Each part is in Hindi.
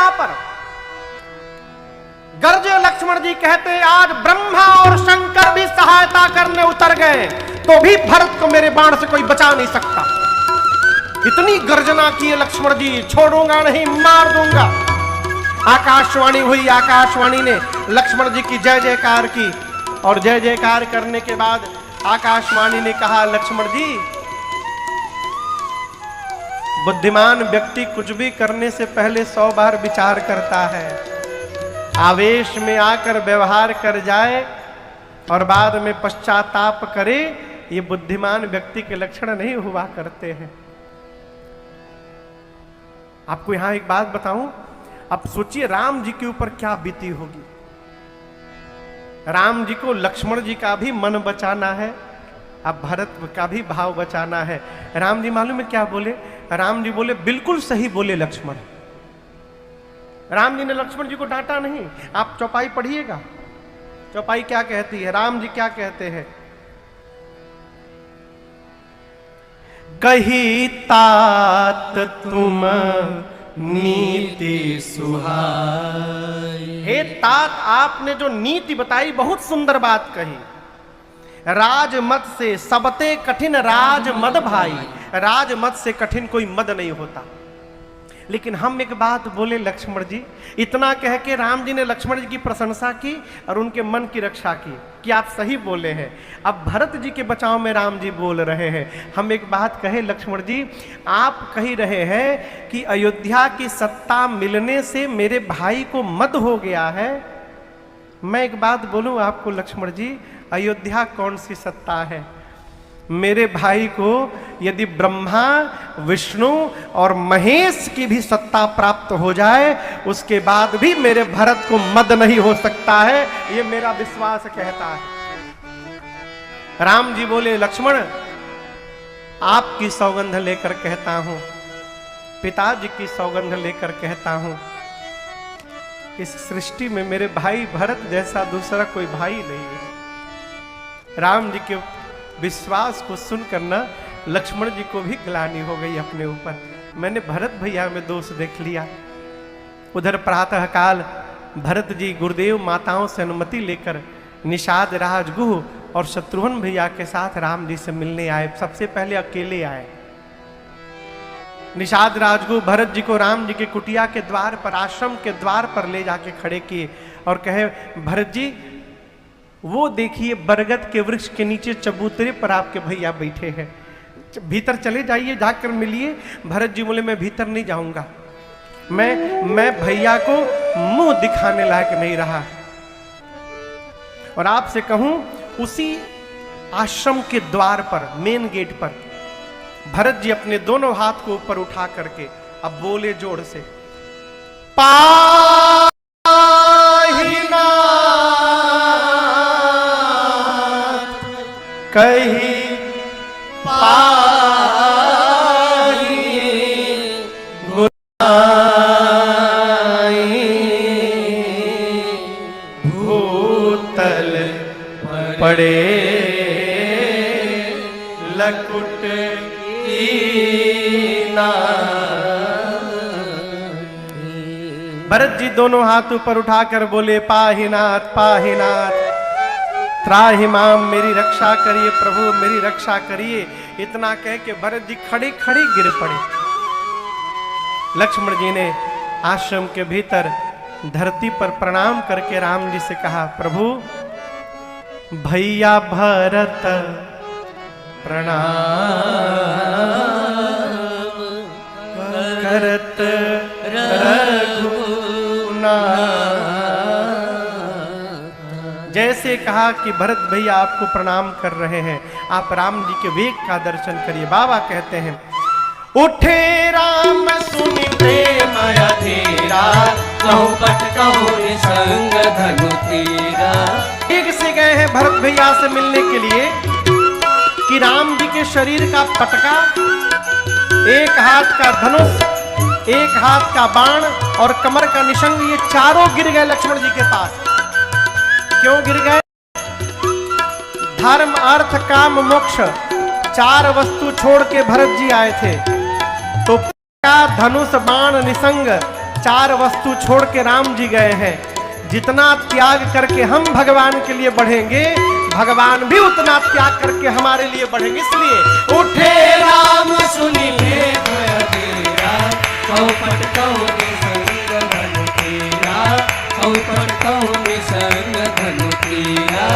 सभा पर गरजे लक्ष्मण जी, कहते आज ब्रह्मा और शंकर भी सहायता करने उतर गए तो भी भरत को मेरे बाण से कोई बचा नहीं सकता। इतनी गर्जना की लक्ष्मण जी, छोड़ूंगा नहीं, मार दूंगा। आकाशवाणी हुई, आकाशवाणी ने लक्ष्मण जी की जय जयकार की और जय जयकार करने के बाद आकाशवाणी ने कहा, लक्ष्मण जी, बुद्धिमान व्यक्ति कुछ भी करने से पहले 100 बार विचार करता है। आवेश में आकर व्यवहार कर जाए और बाद में पश्चाताप करे, ये बुद्धिमान व्यक्ति के लक्षण नहीं हुआ करते हैं। आपको यहां एक बात बताऊं, अब सोचिए राम जी के ऊपर क्या बीती होगी। राम जी को लक्ष्मण जी का भी मन बचाना है, अब भरत का भी भाव बचाना है। राम जी मालूम है क्या बोले? राम जी बोले, बिल्कुल सही बोले लक्ष्मण। राम जी ने लक्ष्मण जी को डांटा नहीं। आप चौपाई पढ़िएगा, चौपाई क्या कहती है, राम जी क्या कहते हैं, कही तात तुम नीति सुहाई। हे तात, आपने जो नीति बताई बहुत सुंदर बात कही। राजमत से सबते कठिन राजमद भाई, राजमत से कठिन कोई मद नहीं होता। लेकिन हम एक बात बोले लक्ष्मण जी, इतना कह के राम जी ने लक्ष्मण जी की प्रशंसा की और उनके मन की रक्षा की कि आप सही बोले हैं। अब भरत जी के बचाव में राम जी बोल रहे हैं। हम एक बात कहे लक्ष्मण जी, आप कह रहे हैं कि अयोध्या की सत्ता मिलने से मेरे भाई को मद हो गया है। मैं एक बात बोलूं आपको लक्ष्मण जी, अयोध्या कौन सी सत्ता है? मेरे भाई को यदि ब्रह्मा, विष्णु और महेश की भी सत्ता प्राप्त हो जाए, उसके बाद भी मेरे भरत को मद नहीं हो सकता है, ये मेरा विश्वास कहता है। राम जी बोले, लक्ष्मण आपकी सौगंध लेकर कहता हूं, पिताजी की सौगंध लेकर कहता हूं, इस सृष्टि में मेरे भाई भरत जैसा दूसरा कोई भाई नहीं है। राम जी के विश्वास को सुनकर ना लक्ष्मण जी को भी ग्लानि हो गई अपने ऊपर। मैंने भरत भैया में दोष देख लिया। उधर प्रातः काल भरत जी गुरुदेव माताओं से अनुमति लेकर निषाद राजगुह और शत्रुघ्न भैया के साथ राम जी से मिलने आए। सबसे पहले अकेले आए। निषाद राजगुह भरत जी को राम जी के कुटिया के द्वार पर, आश्रम के द्वार पर ले जाके खड़े किए और कहे, भरत जी वो देखिए बरगद के वृक्ष के नीचे चबूतरे पर आपके भैया बैठे हैं, भीतर चले जाइए, जाकर मिलिए। भरत जी बोले, मैं भीतर नहीं जाऊंगा, मैं भैया को मुंह दिखाने लायक नहीं रहा। और आपसे कहूं, उसी आश्रम के द्वार पर, मेन गेट पर भरत जी अपने दोनों हाथ को ऊपर उठा करके अब बोले जोर से, कही पाही गुनाई भूतल पड़े लकुट कीना। भरत जी दोनों हाथ ऊपर उठाकर बोले, पाहिनाथ पाहिनाथ त्राहि माम, मेरी रक्षा करिए प्रभु, मेरी रक्षा करिए। इतना कह के भरत जी खड़े खड़े गिर पड़े। लक्ष्मण जी ने आश्रम के भीतर धरती पर प्रणाम करके राम जी से कहा, प्रभु भैया भरत प्रणाम करत रघुनाथ। जैसे कहा कि भरत भैया आपको प्रणाम कर रहे हैं, आप राम जी के वेग का दर्शन करिए। बाबा कहते हैं, उठे राम सुनि प्रेम अधीरा, चौपट कहो संग धनु तीरा। एक से गए हैं भरत भैया से मिलने के लिए कि राम जी के शरीर का पटका, एक हाथ का धनुष, एक हाथ का बाण और कमर का निशंग, ये चारों गिर गए लक्ष्मण जी के पास। क्यों गिर गए? धर्म अर्थ काम मोक्ष, चार वस्तु छोड़ के भरत जी आए थे। तो धनुष बाण निशंग चार वस्तु छोड़ के राम जी गए हैं। जितना त्याग करके हम भगवान के लिए बढ़ेंगे, भगवान भी उतना त्याग करके हमारे लिए बढ़ेंगे। इसलिए उठे राम सुनि प्रेम अधीरा, चौपट कौन संग धनु तेरा, चौपट कौन संग धनु तेरा,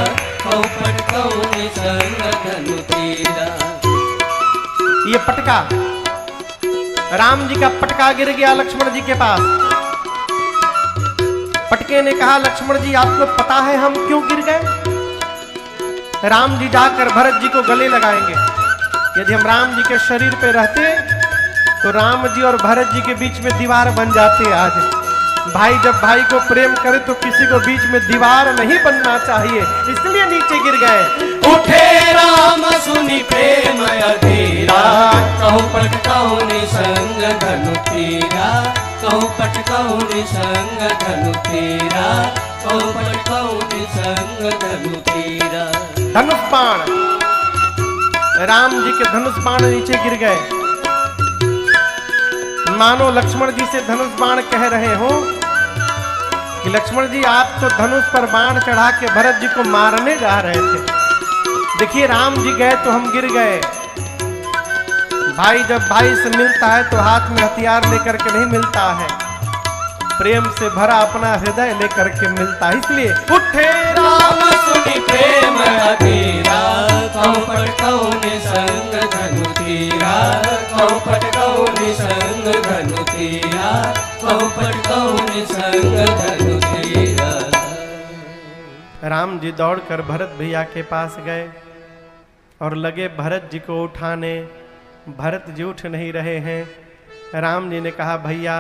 चौपट कौन संग धनु तेरा। ये पटका, राम जी का पटका गिर गया लक्ष्मण जी के पास। पटके ने कहा, लक्ष्मण जी आपको पता है हम क्यों गिर गए? राम जी जाकर भरत जी को गले लगाएंगे। यदि हम राम जी के शरीर पे रहते तो राम जी और भरत जी के बीच में दीवार बन जाते। आज भाई जब भाई को प्रेम करे तो किसी को बीच में दीवार नहीं बनना चाहिए, इसलिए नीचे गिर गए। उठे राम सुनि प्रेम अधीरा, चौपट कौन संग धनु तेरा, चौपट कौन संग धनु तेरा, चौपट कौन संग धनु तेरा। धनुष बाण, राम जी के धनुष बाण नीचे गिर गए। मानो लक्ष्मण जी से धनुष बाण कह रहे हो कि लक्ष्मण जी आप तो धनुष पर बाण चढ़ा के भरत जी को मारने जा रहे थे। देखिए राम जी गए तो हम गिर गए। भाई जब भाई से मिलता है तो हाथ में हथियार लेकर के नहीं मिलता है, प्रेम से भरा अपना हृदय लेकर के मिलता है। इसलिए उठे राम सुनि प्रेम अधीरा, चौपट कौन संग धनु तेरा, चौपट कौन संग धनु तेरा, चौपट कौन संग धनु तेरा। राम जी दौड़कर भरत भैया के पास गए और लगे भरत जी को उठाने। भरत जी उठ नहीं रहे हैं। राम जी ने कहा, भैया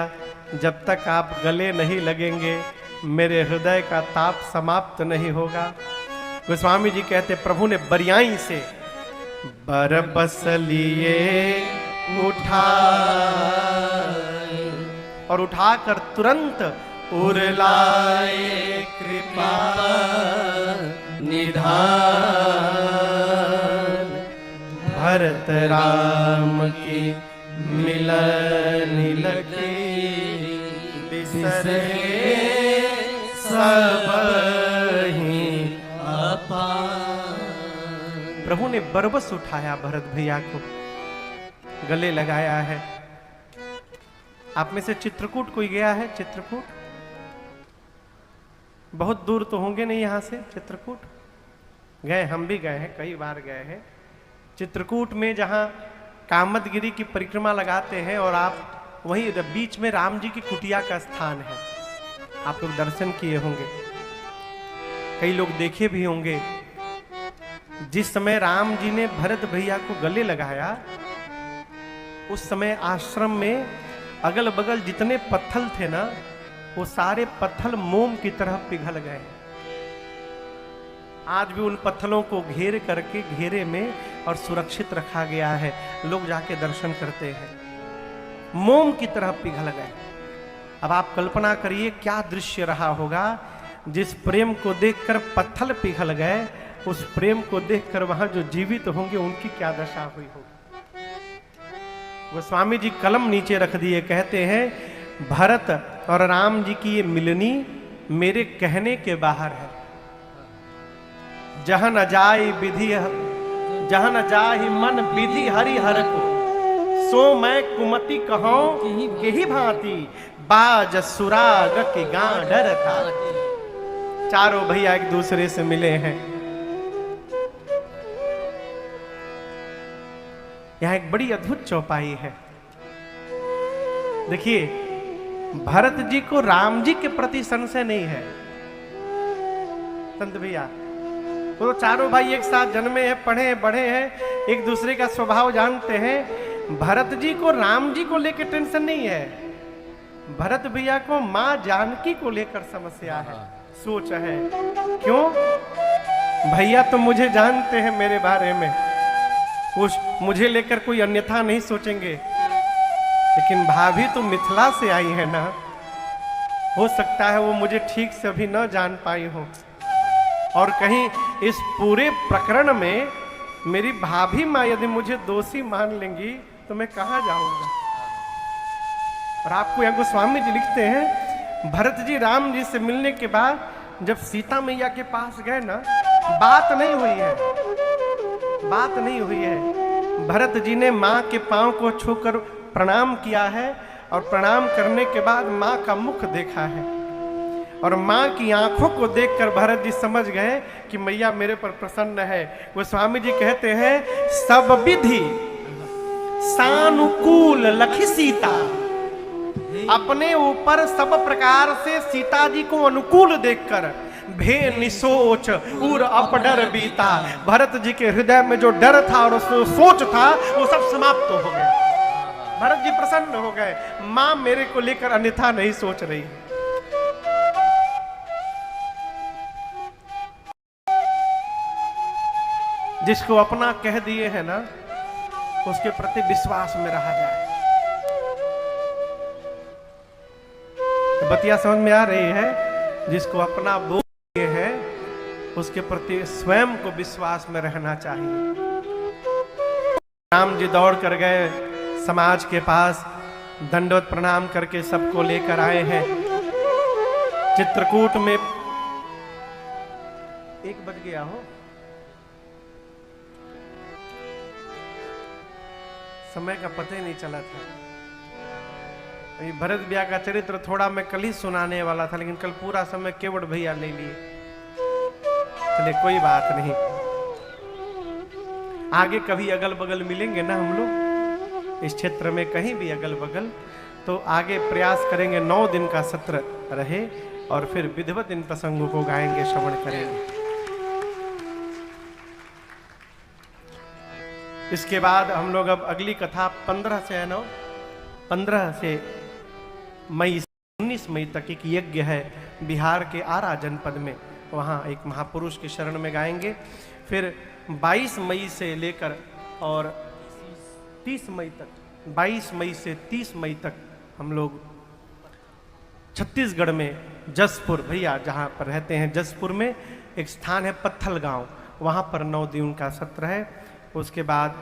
जब तक आप गले नहीं लगेंगे मेरे हृदय का ताप समाप्त नहीं होगा। गोस्वामी जी कहते, प्रभु ने बरियाई से बरबस लिए उठा और उठाकर तुरंत उरलाए कृपा निधान। भरत राम की मिलन लगी, बिसरे सब ही अपार। प्रभु ने बरबस उठाया भरत भैया को, गले लगाया है। आप में से चित्रकूट कोई गया है? चित्रकूट बहुत दूर तो होंगे नहीं यहां से। चित्रकूट गए, हम भी गए हैं, कई बार गए हैं। चित्रकूट में जहां कामदगिरी की परिक्रमा लगाते हैं और आप वहीं बीच में राम जी की कुटिया का स्थान है। आप लोग दर्शन किए होंगे, कई लोग देखे भी होंगे। जिस समय राम जी ने भरत भैया को गले लगाया उस समय आश्रम में अगल बगल जितने पत्थल थे ना, वो सारे पत्थल मोम की तरह पिघल गए। आज भी उन पत्थलों को घेर करके घेरे में और सुरक्षित रखा गया है। लोग जाके दर्शन करते हैं, मोम की तरह पिघल गए। अब आप कल्पना करिए क्या दृश्य रहा होगा। जिस प्रेम को देखकर पत्थल पिघल गए, उस प्रेम को देखकर वहां जो जीवित होंगे उनकी क्या दशा हुई होगी। गोस्वामी जी कलम नीचे रख दिए, कहते हैं भरत और राम जी की ये मिलनी मेरे कहने के बाहर है। जहां न जाई विधि, जहां न जाहि मन विधि हरि हर को, सो मैं कुमति कहूं के ही भांति, बाज सुराग के गांडर था। चारों भैया एक दूसरे से मिले हैं। यहां एक बड़ी अद्भुत चौपाई है। देखिए, भरत जी को राम जी के प्रति संशय नहीं है। संत भैया, वो तो चारों भाई एक साथ जन्मे हैं, पढ़े हैं, बढ़े हैं, एक दूसरे का स्वभाव जानते हैं। भरत जी को राम जी को लेकर टेंशन नहीं है, भरत भैया को मां जानकी को लेकर समस्या है, सोच है। क्यों? भैया तो मुझे जानते हैं, मेरे बारे में कुछ मुझे लेकर कोई अन्यथा नहीं सोचेंगे, लेकिन भाभी तो मिथिला से आई है ना, हो सकता है वो मुझे ठीक से अभी न जान पाई हो, और कहीं इस पूरे प्रकरण में मेरी भाभी माँ यदि मुझे दोषी मान लेंगी तो मैं कहाँ जाऊंगा। और आपको यहाँ गोस्वामी जी लिखते हैं, भरत जी राम जी से मिलने के बाद जब सीता मैया के पास गए ना, बात नहीं हुई है, बात नहीं हुई है। भरत जी ने माँ के पांव को छूकर प्रणाम किया है और प्रणाम करने के बाद माँ का मुख देखा है और माँ की आंखों को देखकर भरत जी समझ गए कि मैया मेरे पर प्रसन्न है। वो स्वामी जी कहते हैं, सब विधि सानुकूल लखी सीता, अपने ऊपर सब प्रकार से सीता जी को अनुकूल देखकर भे निसोच उर अपडर बीता। भरत जी के हृदय में जो डर था और सोच था वो सब समाप्त हो गए। भरत जी प्रसन्न हो गए, मां मेरे को लेकर अन्यथा नहीं सोच रही। जिसको अपना कह दिए है ना, उसके प्रति विश्वास में रहा जाए। तो बतिया समझ में आ रही है? जिसको अपना बोल दिए है उसके प्रति स्वयं को विश्वास में रहना चाहिए। राम जी दौड़ कर गए समाज के पास, दंडवत प्रणाम करके सबको लेकर आए हैं। चित्रकूट में 1 बज गया हो, समय का पता ही नहीं चला था। भरत भैया का चरित्र थोड़ा मैं कल ही सुनाने वाला था, लेकिन कल पूरा समय केवट भैया ले लिए। चलिए कोई बात नहीं, आगे कभी अगल बगल मिलेंगे ना हम लोग इस क्षेत्र में, कहीं भी अगल बगल, तो आगे प्रयास करेंगे 9 दिन का सत्र रहे और फिर विधिवत इन प्रसंगों को गाएंगे, श्रवण करेंगे। इसके बाद हम लोग अब अगली कथा 15 से है 15 से मई 19 मई तक एक यज्ञ है बिहार के आरा जनपद में, वहाँ एक महापुरुष की शरण में गाएंगे। फिर 22 मई से लेकर और 30 मई तक, 22 मई से 30 मई तक हम लोग छत्तीसगढ़ में जसपुर, भैया जहाँ पर रहते हैं जसपुर में एक स्थान है पत्थल गांव, वहाँ पर 9 दिन का सत्र है। उसके बाद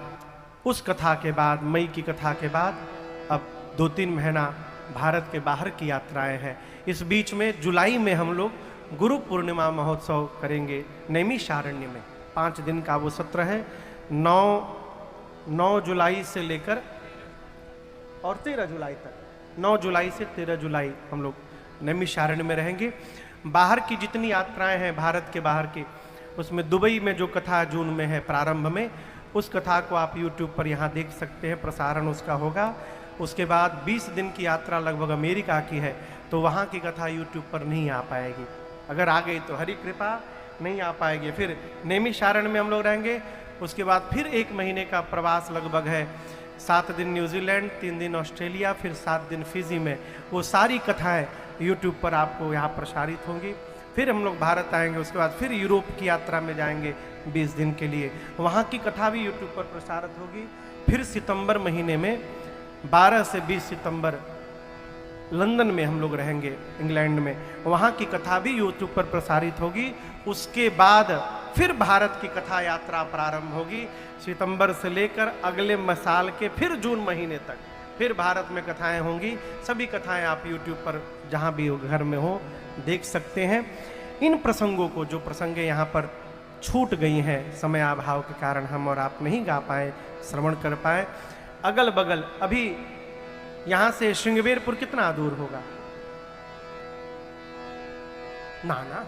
उस कथा के बाद, मई की कथा के बाद अब 2-3 महीना भारत के बाहर की यात्राएं हैं। इस बीच में जुलाई में हम लोग गुरु पूर्णिमा महोत्सव करेंगे नैमिषारण्य में। 5 दिन का वो सत्र है। 9 जुलाई से लेकर और 13 जुलाई तक, 9 जुलाई से 13 जुलाई हम लोग नैमिषारण्य में रहेंगे। बाहर की जितनी यात्राएं हैं भारत के बाहर की, उसमें दुबई में जो कथा जून में है प्रारंभ में, उस कथा को आप YouTube पर यहाँ देख सकते हैं, प्रसारण उसका होगा। उसके बाद 20 दिन की यात्रा लगभग अमेरिका की है, तो वहाँ की कथा YouTube पर नहीं आ पाएगी। अगर आ गई तो हरि कृपा, नहीं आ पाएगी। फिर नैमिषारण्य में हम लोग रहेंगे। उसके बाद फिर 1 महीने का प्रवास लगभग है, 7 दिन न्यूजीलैंड, 3 दिन ऑस्ट्रेलिया, फिर 7 दिन फिजी में। वो सारी कथाएँ YouTube पर आपको यहाँ प्रसारित होंगी। फिर हम लोग भारत आएंगे, उसके बाद फिर यूरोप की यात्रा में जाएंगे 20 दिन के लिए, वहाँ की कथा भी यूट्यूब पर प्रसारित होगी। फिर सितंबर महीने में 12 से 20 सितंबर लंदन में हम लोग रहेंगे, इंग्लैंड में, वहाँ की कथा भी यूट्यूब पर प्रसारित होगी। उसके बाद फिर भारत की कथा यात्रा प्रारंभ होगी सितंबर से लेकर अगले साल के फिर जून महीने तक। फिर भारत में कथाएं होंगी। सभी कथाएं आप यूट्यूब पर जहाँ भी हो, घर में हो, देख सकते हैं। इन प्रसंगों को, जो प्रसंगें यहाँ पर छूट गई हैं समय अभाव के कारण, हम और आप नहीं गा पाए, श्रवण कर पाए। अगल बगल अभी यहाँ से श्रृंगवेरपुर कितना दूर होगा? ना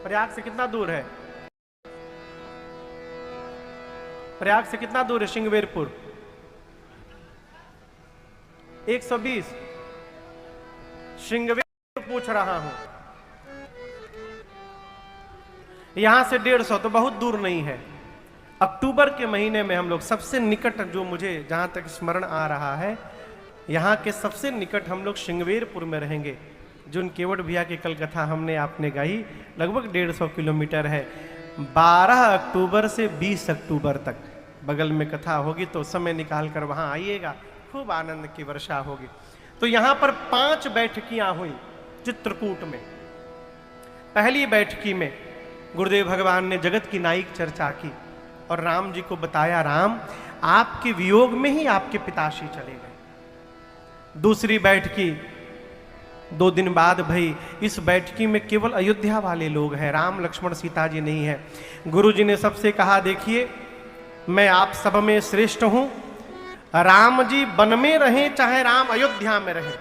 प्रयाग से कितना दूर है? प्रयाग से कितना दूर है श्रृंगवेरपुर? 120। श्रृंगवेरपुर पूछ रहा हूं, यहां से 150, तो बहुत दूर नहीं है। अक्टूबर के महीने में हम लोग सबसे निकट, जो मुझे जहां तक स्मरण आ रहा है, यहाँ के सबसे निकट हम लोग श्रृंगवेरपुर में रहेंगे। जो केवट भैया की कल कथा हमने आपने गाई, लगभग 150 किलोमीटर है। 12 अक्टूबर से 20 अक्टूबर तक बगल में कथा होगी, तो समय निकाल कर वहाँ आइएगा, खूब आनंद की वर्षा होगी। तो यहाँ पर 5 बैठकियाँ हुई चित्रकूट में। पहली बैठकी में गुरुदेव भगवान ने जगत की नायिक चर्चा की और राम जी को बताया, राम आपके वियोग में ही आपके पिताश्री चले गए। दूसरी बैठकी 2 दिन बाद भई। इस बैठकी में केवल अयोध्या वाले लोग हैं, राम लक्ष्मण सीता जी नहीं है। गुरु जी ने सबसे कहा, देखिए मैं आप सब में श्रेष्ठ हूं, राम जी वन में रहें चाहे राम अयोध्या में रहें।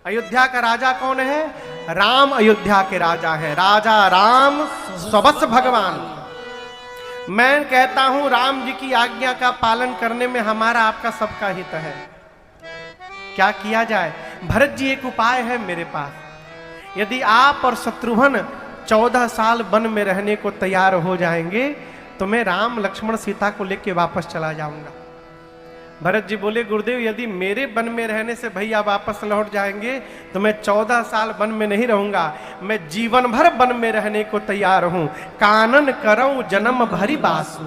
अयोध्या का राजा कौन है? राम अयोध्या के राजा है। राजा राम स्वबस भगवान। मैं कहता हूं राम जी की आज्ञा का पालन करने में हमारा आपका सबका हित है। क्या किया जाए? भरत जी एक उपाय है मेरे पास। यदि आप और शत्रुघ्न 14 साल वन में रहने को तैयार हो जाएंगे तो मैं राम लक्ष्मण सीता को लेके वापस चला जाऊंगा। भरत जी बोले, गुरुदेव यदि मेरे वन में रहने से भैया वापस लौट जाएंगे तो मैं 14 साल वन में नहीं रहूंगा, मैं जीवन भर वन में रहने को तैयार हूं। कानन करऊं जन्म भरी बासु।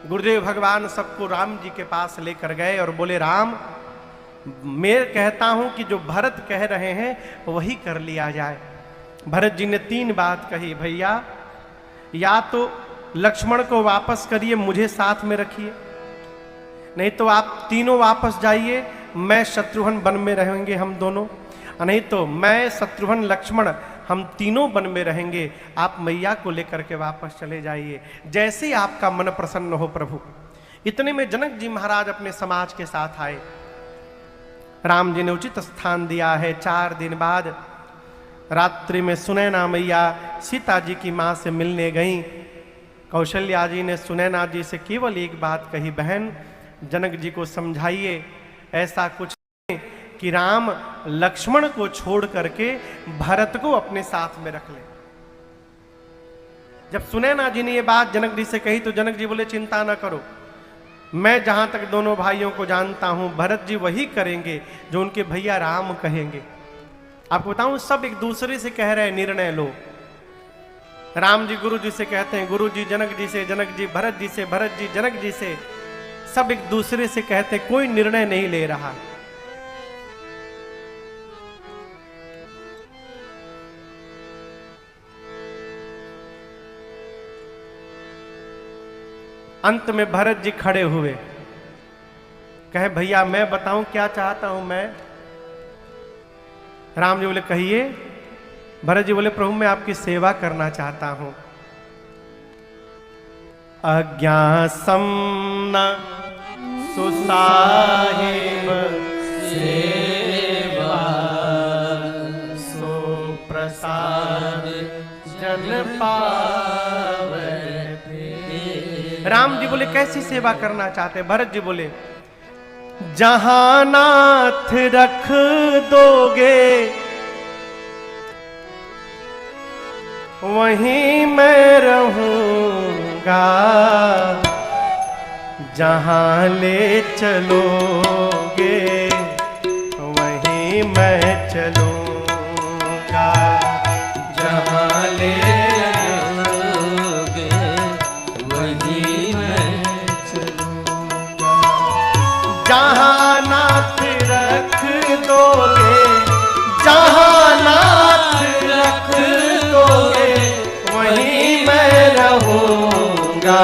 गुरुदेव भगवान सबको राम जी के पास लेकर गए और बोले, राम मैं कहता हूं कि जो भरत कह रहे हैं वही कर लिया जाए। भरत जी ने 3 बात कही, भैया या तो लक्ष्मण को वापस करिए, मुझे साथ में रखिए, नहीं तो आप तीनों वापस जाइए, मैं शत्रुघ्न वन में रहेंगे हम दोनों, नहीं तो मैं शत्रुघ्न लक्ष्मण हम तीनों वन में रहेंगे, आप मैया को लेकर के वापस चले जाइए, जैसे ही आपका मन प्रसन्न हो प्रभु। इतने में जनक जी महाराज अपने समाज के साथ आए। राम जी ने उचित स्थान दिया है। 4 दिन बाद रात्रि में सुनैना मैया सीता जी की मां से मिलने गईं। कौशल्या जी ने सुनैना जी से केवल एक बात कही, बहन जनक जी को समझाइए ऐसा कुछ नहीं कि राम लक्ष्मण को छोड़ करके भरत को अपने साथ में रख ले। जब सुनैना जी ने ये बात जनक जी से कही तो जनक जी बोले, चिंता ना करो, मैं जहां तक दोनों भाइयों को जानता हूं भरत जी वही करेंगे जो उनके भैया राम कहेंगे। आपको बताऊं सब एक दूसरे से कह रहे हैं, निर्णय लो। राम जी गुरु जी से कहते हैं, गुरु जी जनक जी से, जनक जी भरत जी से, भरत जी जनक जी से, सब एक दूसरे से कहते, कोई निर्णय नहीं ले रहा। अंत में भरत जी खड़े हुए, कहे भैया मैं बताऊं क्या चाहता हूं मैं। राम जी बोले कहिए। भरत जी बोले, प्रभु मैं आपकी सेवा करना चाहता हूं। अज्ञा समना सुसाहिब सेवा सो प्रसाद जन पावे। राम जी बोले कैसी सेवा करना चाहते? भरत जी बोले, जहां नाथ रख दोगे वहीं मैं रहूंगा, जहां ले चलोगे वहीं मैं चलूंगा, जहाँ ले चलोगे वहीं मैं चलूंगा। जहां नाथ रख दोगे, जहां नाथ रख दोगे वहीं मैं रहूंगा,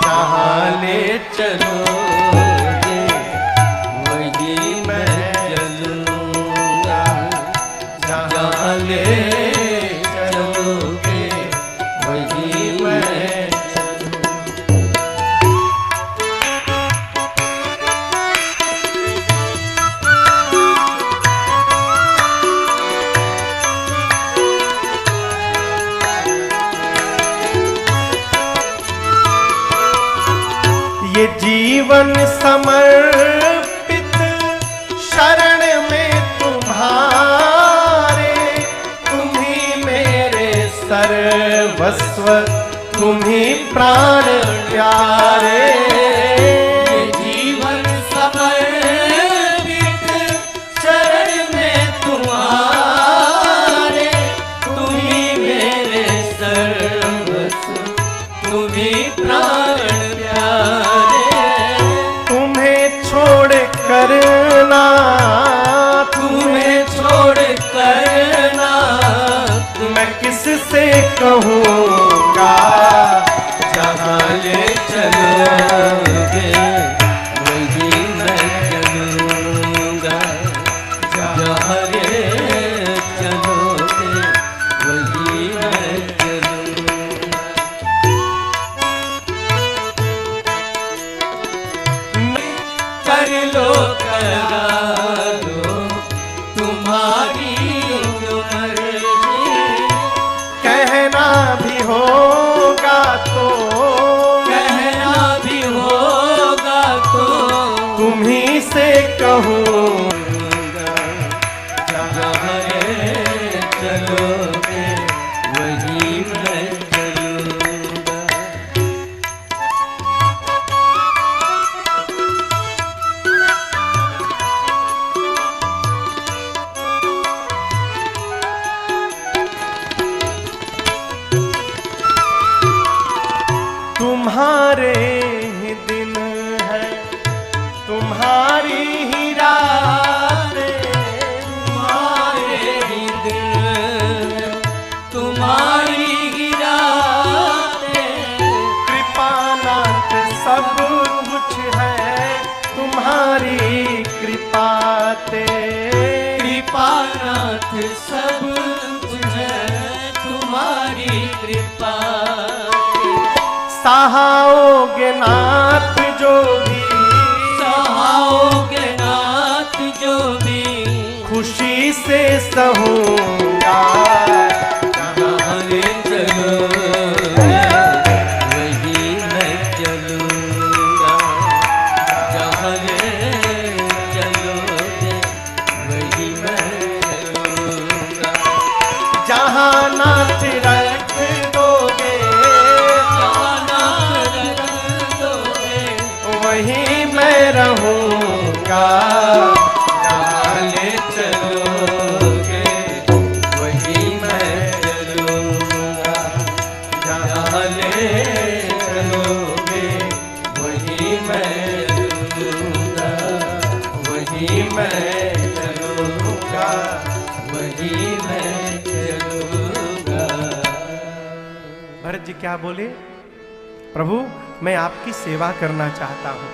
जहां ले चलोगे वहीं मैं चलूंगा, जहाँ ले चलोगे वहीं मैं चलूंगा। ये जीवन समर्पित शरण में तुम्हारे, तुम तुम्हारे ही दिन है, तुम्हारी ही रातें, तुम्हारे ही दिन, तुम्हारी ही रातें, कृपानाथ सब कुछ है तुम्हारी कृपाते, कृपानाथ सब कुछ है तुम्हारी कृपा। सहाओगे नाथ जो भी, सहाओगे नाथ जो भी, खुशी से सहूंगा। जहाँ ले चलोगे वही मैं चलूँगा, जहाँ ले चलोगे वही मैं चलूँगा। जहाँ नाथ रख दोगे जहाँ नाथ रख दोगे वहीं मैं रहूंगा। जहाँ ले चलोगे वही मैं चलूँगा, जहाँ ले चलोगे वही मैं चलूँगा, वही मैं चलूँगा, वही मैं चलूँगा। भरत जी क्या बोले? प्रभु मैं आपकी सेवा करना चाहता हूँ।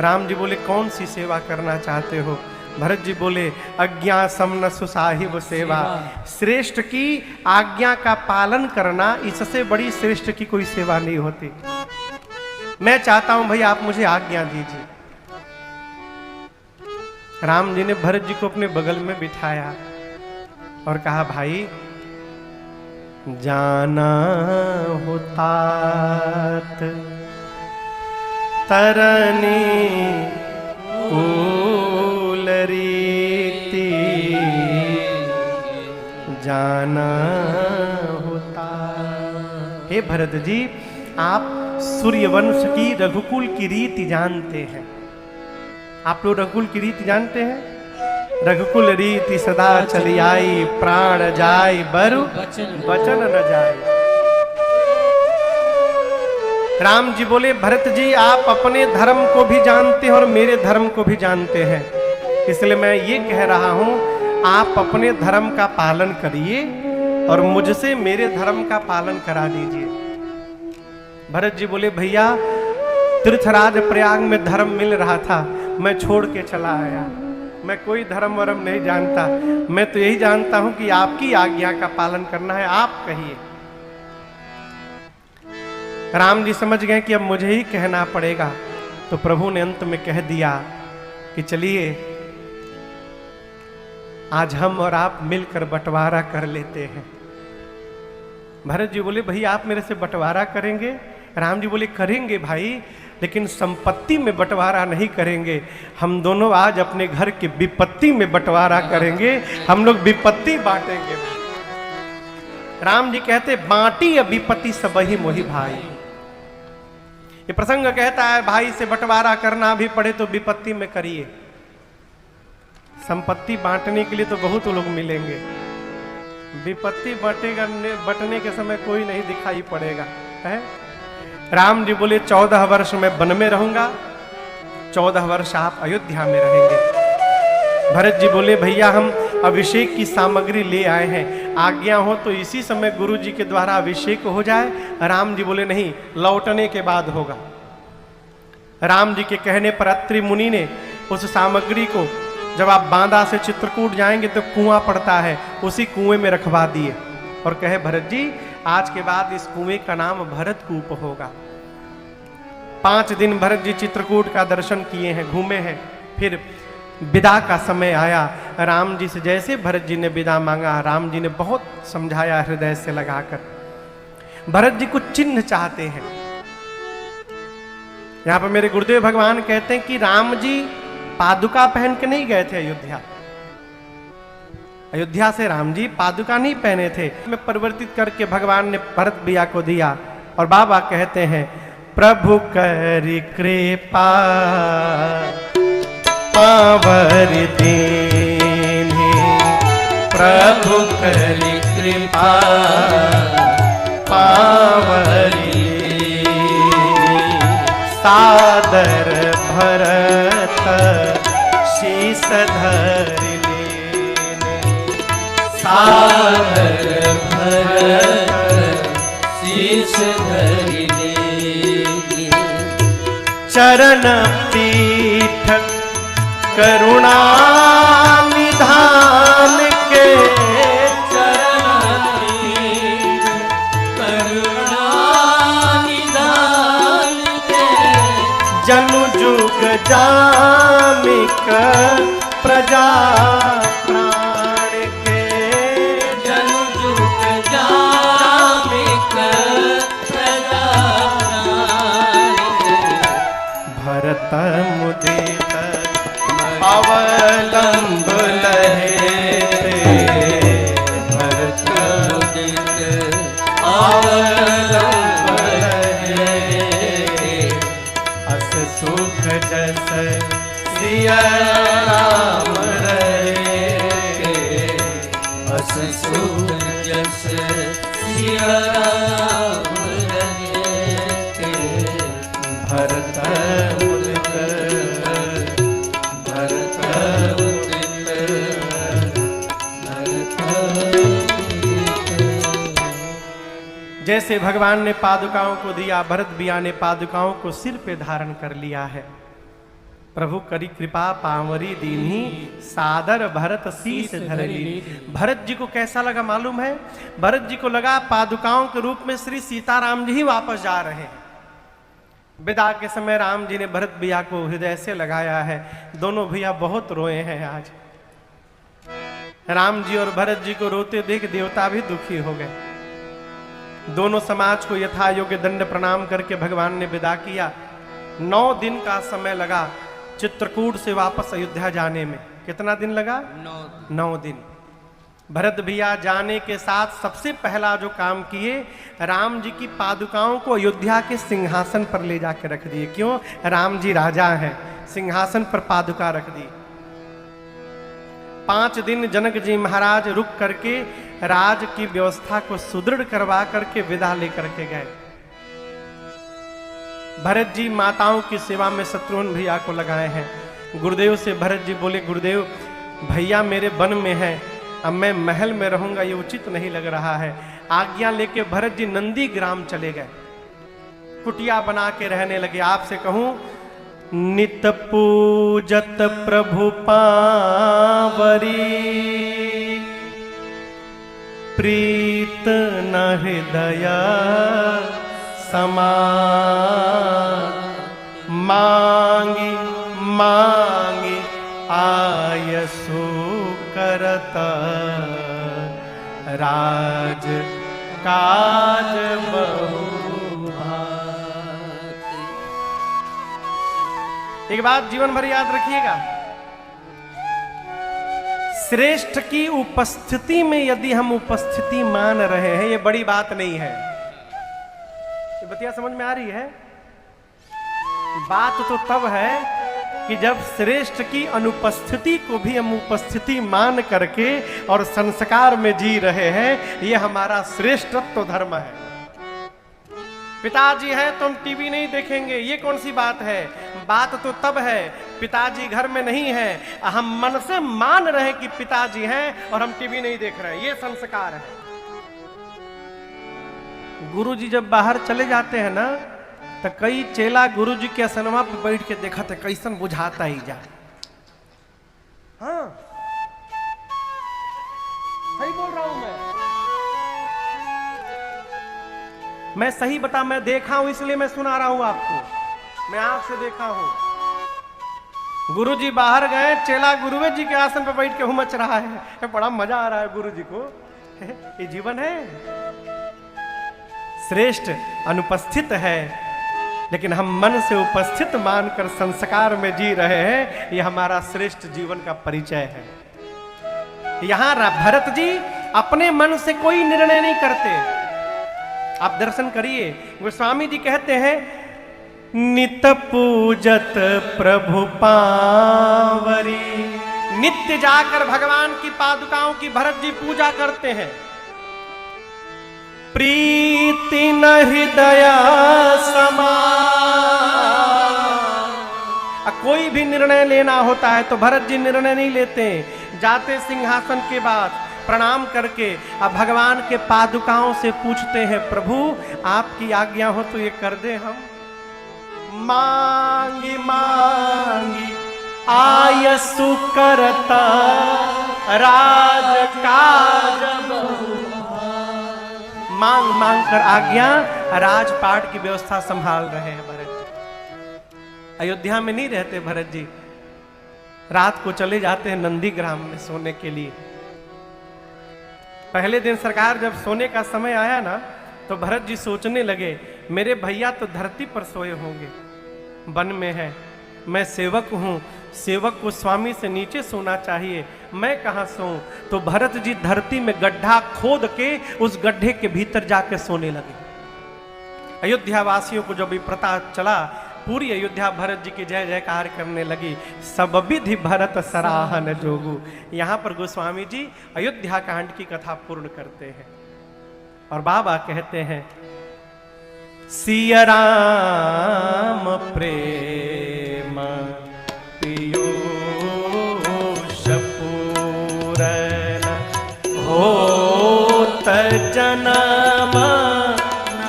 राम जी बोले कौन सी सेवा करना चाहते हो? भरत जी बोले अज्ञा समन सुसाहिब सेवा, श्रेष्ठ की आज्ञा का पालन करना इससे बड़ी श्रेष्ठ की कोई सेवा नहीं होती। मैं चाहता हूं भाई आप मुझे आज्ञा दीजिए। राम जी ने भरत जी को अपने बगल में बिठाया और कहा भाई जाना हो तात तरनी कूल रीति, जाना होता। हे भरत जी आप सूर्यवंश की रघुकुल की रीति जानते हैं। आप लोग रघुकुल की रीति जानते हैं? रघुकुल रीति सदा चली आई, प्राण जाय बरु वचन न जाय। राम जी बोले भरत जी आप अपने धर्म को भी जानते हैं और मेरे धर्म को भी जानते हैं, इसलिए मैं ये कह रहा हूं आप अपने धर्म का पालन करिए और मुझसे मेरे धर्म का पालन करा दीजिए। भरत जी बोले भैया तीर्थराज प्रयाग में धर्म मिल रहा था, मैं छोड़ के चला आया। मैं कोई धर्म वरम नहीं जानता, मैं तो यही जानता हूं कि आपकी आज्ञा का पालन करना है, आप कहिए। राम जी समझ गए कि अब मुझे ही कहना पड़ेगा, तो प्रभु ने अंत में कह दिया कि चलिए आज हम और आप मिलकर बंटवारा कर लेते हैं। भरत जी बोले भाई आप मेरे से बंटवारा करेंगे? राम जी बोले करेंगे भाई, लेकिन संपत्ति में बंटवारा नहीं करेंगे, हम दोनों आज अपने घर की विपत्ति में बंटवारा करेंगे, हम लोग विपत्ति बांटेंगे। राम जी कहते बांटी विपत्ति सबही मोहि भाई। ये प्रसंग कहता है भाई से बंटवारा करना भी पड़े तो विपत्ति में करिए। संपत्ति बांटने के लिए तो बहुत लोग मिलेंगे, विपत्ति बंटने के समय कोई नहीं दिखाई पड़ेगा है। राम जी बोले 14 वर्ष में वन में रहूंगा, 14 वर्ष आप अयोध्या में रहेंगे। भरत जी बोले भैया हम अभिषेक की सामग्री ले आए हैं, आज्ञा हो तो इसी समय गुरु जी के द्वारा अभिषेक हो जाए। राम जी बोले नहीं, लौटने के बाद होगा। राम जी के कहने पर अत्रि मुनि ने उस सामग्री को, जब आप बांदा से चित्रकूट जाएंगे तो कुआं पड़ता है, उसी कुएं में रखवा दिए और कहे भरत जी आज के बाद इस कुएं का नाम भरत कूप होगा। 5 दिन भरत जी चित्रकूट का दर्शन किए हैं, घूमे हैं। फिर विदा का समय आया, राम जी से जैसे भरत जी ने विदा मांगा, राम जी ने बहुत समझाया हृदय से लगाकर। भरत जी कुछ चिन्ह चाहते हैं। यहां पर मेरे गुरुदेव भगवान कहते हैं कि राम जी पादुका पहन के नहीं गए थे अयोध्या। अयोध्या से राम जी पादुका नहीं पहने थे, में परिवर्तित करके भगवान ने भरत भैया को दिया। और बाबा कहते हैं प्रभु करी कृपा पावर दीन्ही, प्रभु करी कृपा पावर दीन्ही, सादर भरत शीस धरि लीने। सादर भरत शीस धरि लीने। चरण पीठ करुणा निधान के। चरण पीठ करुणा निधान के। जनु जुग जामिक प्रजा प्राण के। जनु जुग जामिक प्रजा प्राण के। भरत मुदित अवलंब लहे। भरत मुदित अवलंब लहे। अस सुख जस सिया राम रहे। अस सुख जस सिया राम रहे। भरत मुदित भरत मुदित भरत मुदित। जैसे भगवान ने पादुकाओं को दिया, भरत बिया ने पादुकाओं को सिर पे धारण कर लिया है। प्रभु करी कृपा पावरी दीन्ही, सादर भरत शीस धरि लीनी। भरत जी को कैसा लगा मालूम है? भरत जी को लगा पादुकाओं के रूप में श्री सीताराम जी ही वापस जा रहे हैं। विदा के समय राम जी ने भरत भैया को हृदय से लगाया है। दोनों भैया बहुत रोए हैं आज। राम जी और भरत जी को रोते देख देवता भी दुखी हो गए। दोनों समाज को यथा योग्य दंड प्रणाम करके भगवान ने विदा किया। 9 दिन का समय लगा चित्रकूट से वापस अयोध्या जाने में। कितना दिन लगा? 9 दिन। भरत भैया जाने के साथ सबसे पहला जो काम किए, राम जी की पादुकाओं को अयोध्या के सिंहासन पर ले जाके रख दिए। क्यों? राम जी राजा हैं, सिंहासन पर पादुका रख दी। 5 दिन जनक जी महाराज रुक करके राज की व्यवस्था को सुदृढ़ करवा करके विदा लेकर के गए। भरत जी माताओं की सेवा में शत्रुघ्न भैया को लगाए हैं। गुरुदेव से भरत जी बोले, गुरुदेव भैया मेरे वन में हैं, अब मैं महल में रहूंगा ये उचित नहीं लग रहा है। आज्ञा लेके भरत जी नंदी ग्राम चले गए, कुटिया बना के रहने लगे। आपसे कहूं, नित पूजत प्रभु पावरी, प्रीत न हृदय समा। मांगी मांगी आयसु करत, राज काज बहु भांति। एक बात जीवन भर याद रखिएगा, श्रेष्ठ की उपस्थिति में यदि हम उपस्थिति मान रहे हैं, ये बड़ी बात नहीं है। ये बतिया समझ में आ रही है? बात तो तब है कि जब श्रेष्ठ की अनुपस्थिति को भी हम उपस्थिति मान करके और संस्कार में जी रहे हैं, ये हमारा श्रेष्ठत्व धर्म है। पिताजी है तो हम टीवी नहीं देखेंगे, ये कौन सी बात है? बात तो तब है पिताजी घर में नहीं है, हम मन से मान रहे हैं कि पिताजी हैं और हम टीवी नहीं देख रहे हैं, ये संस्कार है। गुरुजी जब बाहर चले जाते हैं ना, तो कई चेला गुरुजी के असनवा पे बैठ के देखा थे, कैसन बुझाता ही जा। हाँ सही बोल रहा हूं मैं सही बता, मैं देखा हूं इसलिए मैं सुना रहा हूं आपको, मैं आंख से देखा हूं। गुरुजी बाहर गए, चेला गुरुवे जी के आसन पर बैठ के हुमच रहा है, बड़ा मजा आ रहा है गुरुजी को। ये जीवन है। श्रेष्ठ अनुपस्थित है, लेकिन हम मन से उपस्थित मानकर संस्कार में जी रहे हैं, यह हमारा श्रेष्ठ जीवन का परिचय है। यहां भरत जी अपने मन से कोई निर्णय नहीं करते। आप दर्शन करिए, गोस्वामी जी कहते हैं, नित पूजत प्रभु पावरी। नित्य जाकर भगवान की पादुकाओं की भरत जी पूजा करते हैं। प्रीति न हृदय समा, कोई भी निर्णय लेना होता है तो भरत जी निर्णय नहीं लेते, जाते सिंहासन के बाद प्रणाम करके अब भगवान के पादुकाओं से पूछते हैं, प्रभु आपकी आज्ञा हो तो ये कर दे हम। मांगी मांगी आयसु करता राज काज, मांग मांग कर आज्ञा राजपाट की व्यवस्था संभाल रहे हैं भरत जी। अयोध्या में नहीं रहते भरत जी, रात को चले जाते हैं नंदीग्राम में सोने के लिए। पहले दिन सरकार जब सोने का समय आया ना तो भरत जी सोचने लगे, मेरे भैया तो धरती पर सोए होंगे, वन में है, मैं सेवक हूं, सेवक को स्वामी से नीचे सोना चाहिए, मैं कहां सोऊं। तो भरत जी धरती में गड्ढा खोद के उस गड्ढे के भीतर जाके सोने लगे। अयोध्या वासियों को जब ये पता चला, पूरी अयोध्या भरत जी की जय जयकार करने लगी। सब विधि भरत सराहन जोगु। यहाँ पर गोस्वामी जी अयोध्या कांड की कथा पूर्ण करते हैं और बाबा कहते हैं, सिया राम प्रेम पीयूष पूरन होत जन्म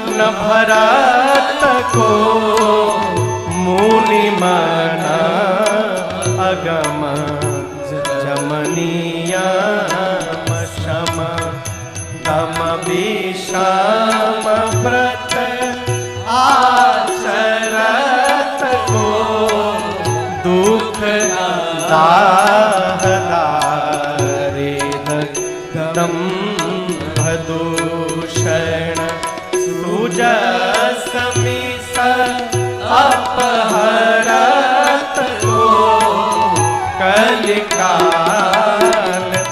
न भरत को, मुनि मन अगम जमनीय शम दम विषम व्रत आचरत को, दुख दाह दारिद दम भदूषण सुजस मिस अपहरत को, कलिकाल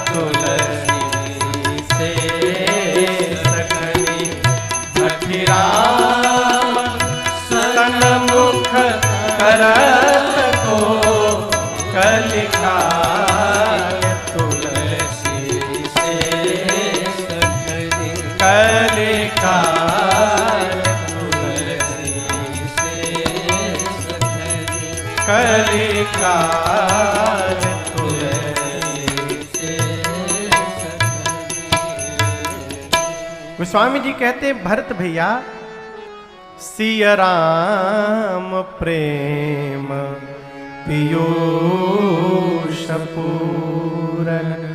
तुलसी से सखनी अखिराम सन्मुख करत को, कलिकाल तुलसी से सखनी, कलिकाल कलिकाल गोस्वामी जी कहते भरत भैया, सिया राम प्रेम पीयूष पूरन